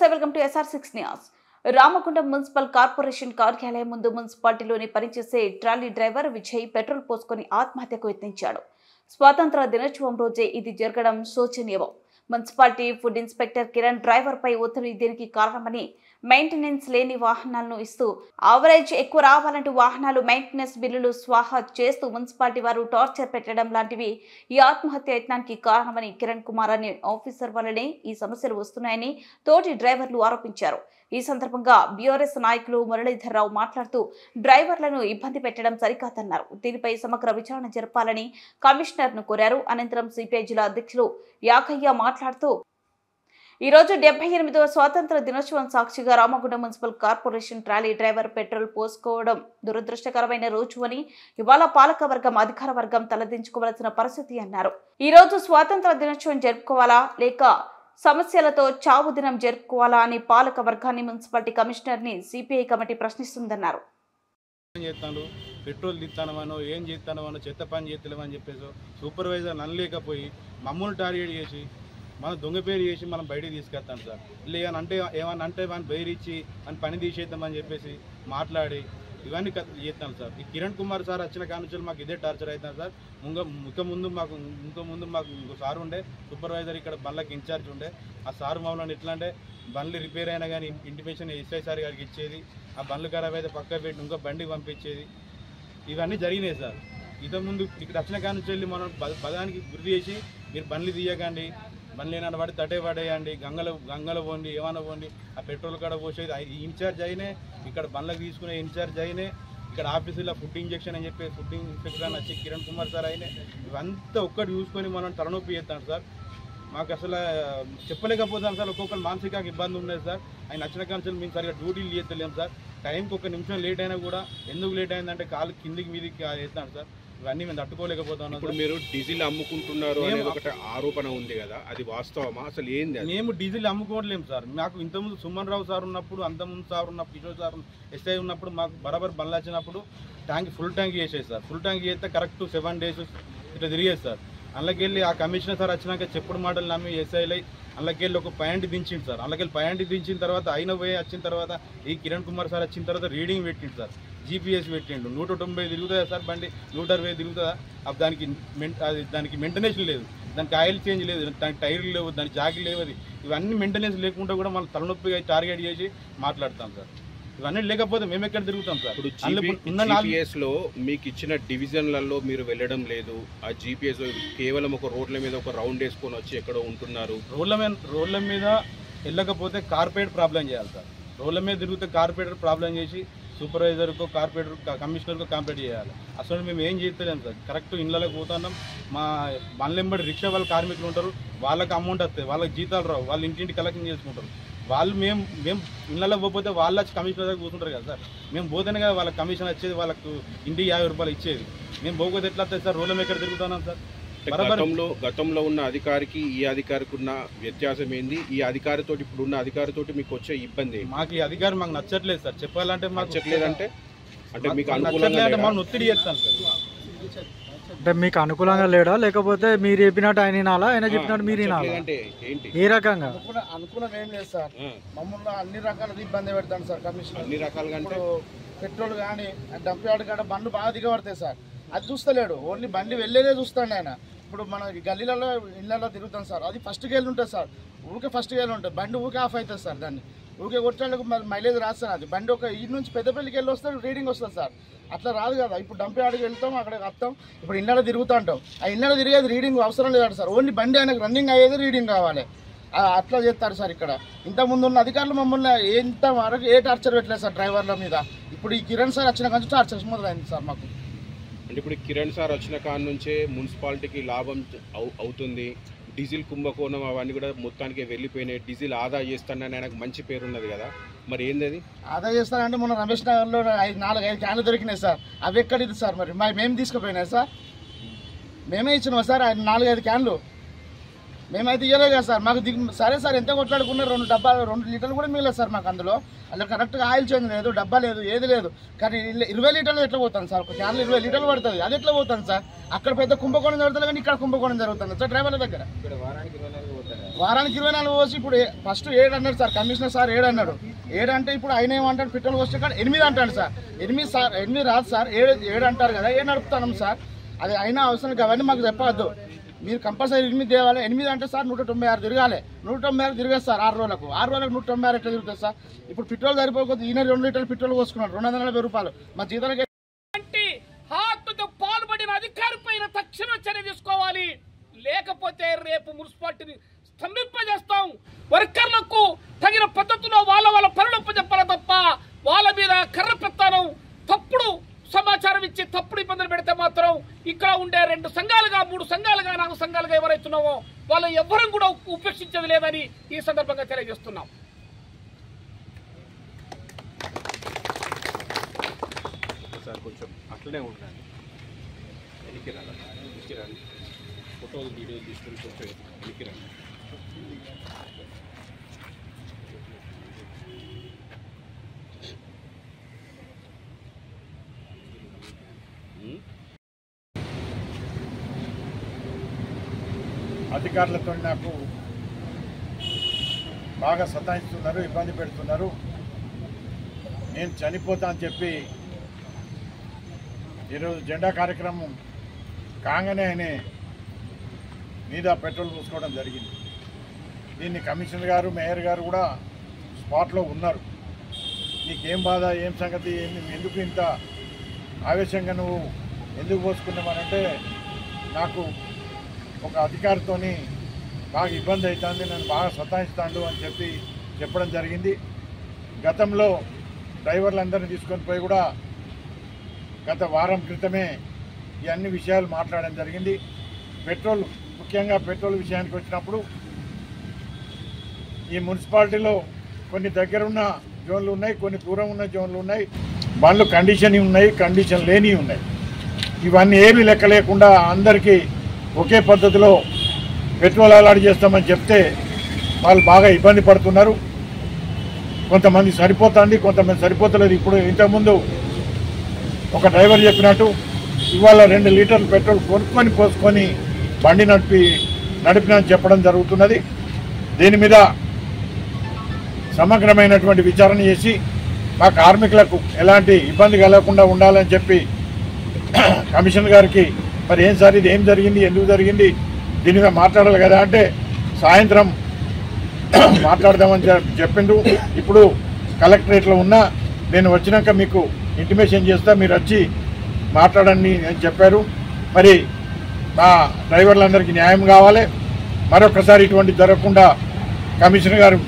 నమస్తే, welcome to SR6 news. Ramagundam municipal corporation కార్యాలయం ముందు మున్సిపాలిటీలోని పనిచేసే ట్రాలీ డ్రైవర్ విజయ్ పెట్రోల్ పోసుకొని ఆత్మహత్యకు యత్నించాడు. స్వాతంత్ర దినోత్సవం రోజే ఇది జరగడం శోచనీయం. Municipality food inspector Kiran driver పై ఒత్తిడి దీనికి కారణమని, మెయింటెనెన్స్ లేని వాహనాలను ఇస్తూ అవరేజ్ ఎక్కువ రావాలంటూ వాహనాలు మెయింటెనెన్స్ బిల్లులు స్వాహా చేస్తూ మున్సిపాలిటీ వారు టార్చర్ పెట్టడం లాంటివి ఈ ఆత్మహత్య యత్నానికి కారణమని కిరణ్ కుమార్ అనే ఆఫీసర్ వల్లనే ఈ సమస్యలు వస్తున్నాయని తోటి డ్రైవర్లు ఆరోపించారు. ఈ సందర్భంగా బీఆర్ఎస్ నాయకులు మురళీధర్ రావు మాట్లాడుతూ డ్రైవర్లను ఇబ్బంది పెట్టడం సరికాదన్నారు. దీనిపై సమగ్ర విచారణ జరపాలని కమిషనర్ ను కోరారు. అనంతరం సిపిఐ జిల్లా అధ్యక్షులు యాకయ్య మాట్లాడుతూ ఈ రోజు 78వ స్వాతంత్ర దినోత్సవం సాక్షిగా Ramagundam municipal corporation trolley driver petrol పోసుకోవడం దురదృష్టకరమైన రోజు అని, ఇవాళ పాలక వర్గం అధికార వర్గం తలదించుకోవాల్సిన పరిస్థితి అన్నారు. ఈ రోజు స్వాతంత్ర దినోత్సవం జరుపుకోవాలా లేక సమస్యలతో చావు దినం జరుపుకోవాలా అని పాలక వర్గాన్ని, మున్సిపాలిటీ కమిషనర్ ని సిపిఐ కమిటీ ప్రశ్నిస్తుందన్నారు. పెట్రోల్ తీస్తానమనో ఏం చేస్తానమనో చెత్త పని చేస్తలేమని చెప్పేసి సూపర్వైజర్ ననలేకపోయి మమ్మల్ని టార్గెట్ చేసి మనం దొంగ పేరు చేసి మనం బయటికి తీసుకెళ్తాను సార్. ఏమన్నా అంటే మనం బెయిరిచ్చి అని పని తీసేద్దామని చెప్పేసి మాట్లాడి ఇవన్నీ చేస్తాను సార్. ఈ కిరణ్ కుమార్ సార్ వచ్చిన కానుంచి మాకు ఇదే టార్చర్ అవుతాను సార్. ఇంకో ముందు మాకు ఇంకో సార్ ఉండే సూపర్వైజర్, ఇక్కడ బండ్లకి ఇన్ఛార్జ్ ఉండే. ఆ సార్ మమ్మల్ని ఎట్లా అంటే బండ్లు రిపేర్ అయినా కానీ ఇంటిమేషన్ ఎస్ఐ సార్ గారికి ఇచ్చేది, ఆ బండ్లు ఖరాబ్ అయితే పక్క పెట్టి ఇంకో బండి పంపించేది. ఇవన్నీ జరిగినాయి సార్. ఇంతకుముందు ఇక్కడ వచ్చిన కానుంచి వెళ్ళి మనం పదానికి గుర్తు చేసి మీరు బండ్లు తీయకండి, బండ్లు ఏమైనా పడి తటే పడేయండి, గంగలో పోండి, ఏమైనా పోండి, ఆ పెట్రోల్ కాడ పోసేది ఇన్ఛార్జ్ అయినే, ఇక్కడ బండ్లకు తీసుకునే ఇన్ఛార్జ్ అయినే, ఇక్కడ ఆఫీసులో ఫుడ్ ఇంజెక్షన్ అని చెప్పి ఫుడ్ ఇన్స్పెక్టర్ అని వచ్చి కిరణ్ కుమార్ సార్ అయినే. ఇవంతా ఒక్కటి చూసుకొని మనం తలనొప్పి చేస్తాం సార్. మాకు అసలు చెప్పలేకపోతాం సార్. ఒక్కొక్కరు మానసిక ఇబ్బంది ఉండేది సార్. ఆయన వచ్చిన కాన్సల్ మేము సరిగ్గా డ్యూటీలు చేస్తలేము సార్. టైంకి ఒక నిమిషం లేట్ అయినా కూడా ఎందుకు లేట్ అయిందంటే కాలు కిందికి మీదికి వేస్తాం సార్. ఇవన్నీ మేము తట్టుకోలేకపోతున్నాం. ఇప్పుడు మీరు డీజిల్ అమ్ముకుంటున్నారు అనేది ఒకటి ఆరోపణ ఉంది కదా, అది వాస్తవమా? అసలు ఏంది? మేము డీజిల్ అమ్ముకోవట్లేము సార్. మాకు ఇంతకుముందు సుమన్ రావు సార్ ఉన్నప్పుడు, అంతకుముందు సార్ ఉన్నప్పుడు, కిషోర్ సార్ ఎస్ఐ ఉన్నప్పుడు మాకు బరాబర్ బండ్లు వచ్చినప్పుడు ఫుల్ ట్యాంక్ చేసేది సార్. ఫుల్ ట్యాంక్ చేస్తే కరెక్ట్ 7 days ఇట్లా తిరిగేది సార్. అందులోకెళ్ళి ఆ కమిషనర్ సార్ వచ్చినాక చెప్పుడు మాటలు నమ్మి ఎస్ఐలై అందులోకెళ్ళి ఒక పాయింట్ దించింది సార్. అందులోకెళ్ళి పాయింట్ దించిన తర్వాత అయిన పోయి వచ్చిన తర్వాత ఈ కిరణ్ కుమార్ సార్ వచ్చిన తర్వాత రీడింగ్ పెట్టిండు సార్. GPS పెట్టిండు. 190 తిరుగుతుందా సార్ బండి, 160 తిరుగుతుందా? దానికి మెయింటెనెన్స్ లేదు, దానికి ఆయిల్ చేంజ్ లేదు, దానికి టైర్లు లేవు, దానికి జాకీలు లేవు. అది ఇవన్నీ మెయింటెనెన్స్ లేకుండా కూడా మనం తలనొప్పిగా టార్గెట్ చేసి మాట్లాడతాం సార్. ఇవన్నీ లేకపోతే మేము ఎక్కడ తిరుగుతాం సార్. GPS లో మీకు ఇచ్చిన డివిజన్లలో మీరు వెళ్ళడం లేదు. ఆ GPS కేవలం ఒక రోడ్ల మీద ఒక రౌండ్ వేసుకొని వచ్చి ఎక్కడో ఉంటున్నారు. రోడ్ల మీద వెళ్ళకపోతే కార్పొరేట్ ప్రాబ్లం చేయాలి సార్. రోడ్ల మీద తిరిగితే కార్పొరేటర్ ప్రాబ్లం చేసి సూపర్వైజర్కో కార్పొరేటర్ కమిషనర్కో కంప్లైంట్ చేయాలి. అసలు మేము ఏం చేస్తలేము సార్. కరెక్ట్ ఇళ్ళకి పోతున్నాం. మా బండ్లెంబడి రిక్షా వాళ్ళ కార్మికులు ఉంటారు, వాళ్ళకి అమౌంట్ వస్తాయి, వాళ్ళకి జీతాలు రావు, వాళ్ళు ఇంటింటి కలెక్షన్ చేసుకుంటారు. వాళ్ళు మేము ఇళ్ళకి పోతే వాళ్ళు వచ్చి కమిషనర్ దగ్గర కూర్చుంటారు కదా సార్. మేము పోతేనే కదా వాళ్ళకి కమిషన్ వచ్చేది, వాళ్ళకు ఇంటికి 50 రూపాయలు ఇచ్చేది. మేము పోకపోతే ఎట్లా వస్తాయి సార్? రోడ్ల మీద ఎక్కడ తిరుగుతున్నాం సార్. గతంలో ఉన్న అధికారికి ఈ అధికారికి ఉన్న వ్యత్యాసం ఏంది? ఈ అధికారితో ఇప్పుడు ఉన్న అధికారితోటి మీకు వచ్చే ఇబ్బంది? మాకు ఈ అధికారి మాకు నచ్చట్లేదు సార్. చెప్పాలంటే మాకు నచ్చట్లేదంటే మీకు అనుకూలంగా మనం ఒత్తిడి చేస్తాం సార్. అంటే మీకు అనుకూలంగా లేడా, లేకపోతే మీరు చెప్పినట్టు ఆయన వినాలా, ఆయన చెప్పినట్టు మీరు వినాలా? ఏ రకంగా అనుకూలం ఏం లేదు సార్. మమ్మల్ని అన్ని రకాల ఇబ్బంది పెడతాను సార్ కమిషనర్. అన్ని రకాలుగా అంటే పెట్రోల్ కానీ డంప్ యార్డ్ కాడ బండ్లు బాగా దిగబడతాయి సార్. అది చూస్తలేడు, ఓన్లీ బండి వెళ్ళేదే చూస్తాడు ఆయన. ఇప్పుడు మన గల్లీలలో ఇళ్ళలో తిరుగుతాం సార్. అది ఫస్ట్ గేళ్ళు ఉంటుంది సార్. ఊకే ఫస్ట్ గేళ్ళు ఉంటుంది, బండి ఊకే ఆఫ్ అవుతుంది సార్. దాన్ని ఊకే కొట్టడానికి మైలేజ్ రాదు సార్. అది బండి ఒక ఈ నుంచి పెద్దపల్లికి వెళ్ళి వస్తే రీడింగ్ వస్తుంది సార్. అట్లా రాదు కదా. ఇప్పుడు డంప్ యార్డ్కి వెళ్తాం, అక్కడికి వస్తాం, ఇప్పుడు ఇళ్ళలో తిరుగుతూ ఉంటాం. ఆ ఇళ్ళలో తిరిగేది రీడింగ్ అవసరం లేదు సార్. ఓన్లీ బండి ఆయనకు రన్నింగ్ అయ్యేది రీడింగ్ కావాలి. అట్లా చేస్తారు సార్. ఇక్కడ ఇంతకుముందు ఉన్న అధికారులు మమ్మల్ని ఎంత వరకు ఏ టార్చర్ పెట్టలేదు సార్ డ్రైవర్ల మీద. ఇప్పుడు ఈ కిరణ్ సార్ వచ్చిన కానీ టార్చర్ మొదలైంది సార్ మాకు. అంటే ఇప్పుడు కిరణ్ సార్ వచ్చిన కాడ నుంచే మున్సిపాలిటీకి లాభం అవుతుంది. డీజిల్ కుంభకోణం అవన్నీ కూడా మొత్తానికి వెళ్ళిపోయినాయి. డీజిల్ ఆదా చేస్తానని ఆయనకు మంచి పేరు ఉన్నది కదా, మరి ఏంది అది ఆదా చేస్తానంటే మొన్న రమేష్ నగర్లో 4-5 క్యాన్లు దొరికినాయి సార్. అవి ఎక్కడిది సార్? మరి మేము తీసుకుపోయినాయి సార్. మేమే ఇచ్చినాం సార్ 4-5 క్యాన్లు. మేమైతే ఇవ్వలేదు కదా సార్. మాకు సరే సార్ ఎంత కొట్లాడుకున్నారు, 2 లీటర్లు కూడా మిగలేదు సార్ మాకు. అందులో కరెక్ట్గా ఆయిల్ చేంజ్ లేదు, డబ్బా లేదు, ఏది లేదు. కానీ 20 లీటర్లు ఎట్లా పోతాను సార్? ఒక క్యాన్లో 20 లీటర్లు పడుతుంది. అది ఎట్లా పోతాను సార్? అక్కడ పెద్ద కుంభకోణం జరుగుతుంది కానీ ఇక్కడ కుంభకోణం జరుగుతుంది సార్ డ్రైవర్ల దగ్గర. వారానికి 24 పోసి ఇప్పుడు ఫస్ట్ 7 అన్నాడు సార్, కమిషనర్ సార్ 7 అన్నాడు. 7 అంటే ఇప్పుడు ఆయన ఏమంటాడు, పెట్రోల్ పోస్తే కాడ 8 అంటాడు సార్. 8 సార్ 8 రాదు సార్, 7 అంటారు కదా, 7 నడుపుతాం సార్. అది అయినా అవసరం అవన్నీ మాకు చెప్పవద్దు. మీరు కంపల్సరీ 8 తేవాలి. 8 అంటే సార్ 196 తిరగాలి. 196 తిరగదు సార్ 6 రోజులకు. 6 రోజులకు 196 ఎట్లా తిరుగుతుంది సార్? ఇప్పుడు పెట్రోల్ సరిపోకపోతే ఈయన 2 లీటర్లు పెట్రోల్ పోసుకున్నాడు, 240 రూపాయలు. మా జీతాలకి హాత్తుతో పాల్పడిన అధికారి పైన తక్షణ చర్య తీసుకోవాలి. లేకపోతే రేపు మున్సిపాలిటీని స్తంభింపజేస్తాం. వర్కర్లకు తగిన పద్ధతిలో వాళ్ళ పనులు చెప్పాలి తప్ప వాళ్ళ మీద కర్ర పెత్తానం, తప్పుడు సమాచారం ఇచ్చి తప్పుడు ఇబ్బందులు పెడితే మాత్రం ఇక్కడ ఉండే 2 సంఘాలుగా 3 సంఘాలుగా 4 సంఘాలుగా ఎవరైతున్నామో వాళ్ళు ఎవ్వరం కూడా ఉపేక్షించేది లేదని ఈ సందర్భంగా తెలియజేస్తున్నాం. సార్ కొంచెం అట్లనే ఉండండి, వెనక్కి రండి, ఫోటోలు వీడియోలు తీసుకొని కొంచెం వెనక్కి రండి. అధికారులతో నాకు బాగా సతాయిస్తున్నారు, ఇబ్బంది పెడుతున్నారు. నేను చనిపోతా అని చెప్పి ఈరోజు జెండా కార్యక్రమం కాగానే ఆయన మీద పెట్రోల్ పోసుకోవడం జరిగింది. దీన్ని కమిషనర్ గారు, మేయర్ గారు కూడా స్పాట్లో ఉన్నారు. నీకేం బాధ, ఏం సంగతి, ఎందుకు ఇంత ఆవేశంగా నువ్వు ఎందుకు పోసుకున్నామనంటే, నాకు ఒక అధికారితోని బాగా ఇబ్బంది అవుతుంది, నన్ను బాగా సతాయిస్తాడు అని చెప్పి చెప్పడం జరిగింది. గతంలో డ్రైవర్లందరినీ తీసుకొని పోయి కూడా గత వారం క్రితమే ఈ అన్ని విషయాలు మాట్లాడడం జరిగింది. పెట్రోల్, ముఖ్యంగా పెట్రోల్ విషయానికి వచ్చినప్పుడు ఈ మున్సిపాలిటీలో కొన్ని దగ్గరున్న జోన్లు ఉన్నాయి, కొన్ని దూరం ఉన్న జోన్లు ఉన్నాయి. బండ్లు కండిషన్ ఉన్నాయి, కండిషన్ లేని ఉన్నాయి. ఇవన్నీ ఏమీ లెక్క లేకుండా అందరికీ ఒకే పద్ధతిలో పెట్రోల్ అలాట్ చేస్తామని చెప్తే వాళ్ళు బాగా ఇబ్బంది పడుతున్నారు. కొంతమంది సరిపోతుంది, కొంతమంది సరిపోతలేదు. ఇప్పుడు ఇంతకుముందు ఒక డ్రైవర్ చెప్పినట్టు ఇవాళ 2 లీటర్లు పెట్రోల్ కొనుక్కొని పోసుకొని బండి నడిపినని చెప్పడం జరుగుతున్నది. దీని మీద సమగ్రమైనటువంటి విచారణ చేసి మా కార్మికులకు ఎలాంటి ఇబ్బంది కలగకుండా ఉండాలని చెప్పి కమిషనర్ గారికి మరి ఏం సార్ ఇది ఏం జరిగింది, ఎందుకు జరిగింది, దీని మీద మాట్లాడాలి కదా అంటే సాయంత్రం మాట్లాడదామని చెప్పిండ్రు. ఇప్పుడు కలెక్టరేట్లో ఉన్నా, నేను వచ్చినాక మీకు ఇంటిమేషన్ చేస్తా, మీరు వచ్చి మాట్లాడండి అని చెప్పారు. మరి మా డ్రైవర్లందరికీ న్యాయం కావాలి. మరొకసారి ఇటువంటి జరగకుండా కమిషనర్ గారు